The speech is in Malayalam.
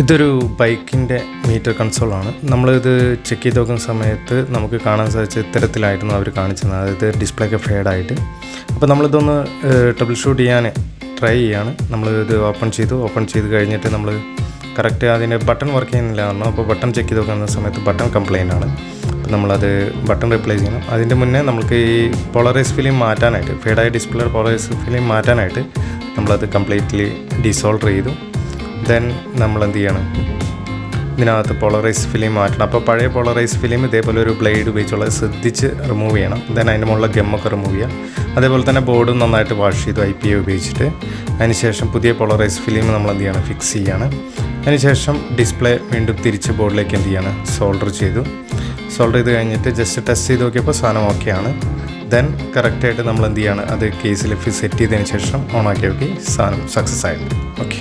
ഇതൊരു ബൈക്കിൻ്റെ മീറ്റർ കൺസോളാണ്. നമ്മളിത് ചെക്ക് ചെയ്ത് നോക്കുന്ന സമയത്ത് നമുക്ക് കാണാൻ സാധിച്ച ഇത്തരത്തിലായിരുന്നു അവർ കാണിച്ചത്. അതായത് ഡിസ്പ്ലേ ഒക്കെ ഫേഡായിട്ട്. അപ്പോൾ നമ്മളിതൊന്ന് ട്രബിൾ ഷൂട്ട് ചെയ്യാൻ ട്രൈ ചെയ്യാണ്. നമ്മളിത് ഓപ്പൺ ചെയ്ത് കഴിഞ്ഞിട്ട് നമ്മൾ കറക്റ്റ് അതിൻ്റെ ബട്ടൺ വർക്ക് ചെയ്യുന്നില്ല പറഞ്ഞു. അപ്പോൾ ബട്ടൺ ചെക്ക് ചെയ്ത് നോക്കുന്ന സമയത്ത് ബട്ടൺ കംപ്ലൈൻ്റ് ആണ്. അപ്പോൾ നമ്മളത് ബട്ടൺ റീപ്ലേസ് ചെയ്യണം. അതിൻ്റെ മുന്നേ നമുക്ക് ഈ പോളറൈസ് ഫിലിം മാറ്റാനായിട്ട്, ഫേഡായ ഡിസ്പ്ലേ പോളറൈസ് ഫിലിം മാറ്റാനായിട്ട് നമ്മളത് കംപ്ലീറ്റ്ലി ഡിസോൾഡർ ചെയ്തു. ദെൻ നമ്മൾ എന്ത് ചെയ്യണം, ഇതിനകത്ത് പോളറൈസ് ഫിലിം മാറ്റണം. അപ്പോൾ പഴയ പോളറൈസ് ഫിലിം ഇതേപോലെ ഒരു ബ്ലേഡ് ഉപയോഗിച്ചുള്ളത് ശ്രദ്ധിച്ച് റിമൂവ് ചെയ്യണം. ദെൻ അതിൻ്റെ മുകളിൽ ഗമ്മൊക്കെ റിമൂവ് ചെയ്യുക. അതേപോലെ തന്നെ ബോർഡും നന്നായിട്ട് വാഷ് ചെയ്തു IPA ഉപയോഗിച്ചിട്ട്. അതിനുശേഷം പുതിയ പോളറൈസ് ഫിലിം നമ്മൾ എന്ത് ചെയ്യണം, ഫിക്സ് ചെയ്യാണ്. അതിനുശേഷം ഡിസ്പ്ലേ വീണ്ടും തിരിച്ച് ബോർഡിലേക്ക് എന്ത് ചെയ്യാണ്, സോൾഡർ ചെയ്തു കഴിഞ്ഞിട്ട് ജസ്റ്റ് ടെസ്റ്റ് ചെയ്ത് നോക്കിയപ്പോൾ സാധനം ഓക്കെയാണ്. ദെൻ കറക്റ്റായിട്ട് നമ്മൾ എന്ത് ചെയ്യാണ്, അത് കേസിൽ സെറ്റ് ചെയ്തതിന് ശേഷം ഓൺ ആക്കി നോക്കി സാധനം സക്സസ് ആയിരുന്നു. ഓക്കെ.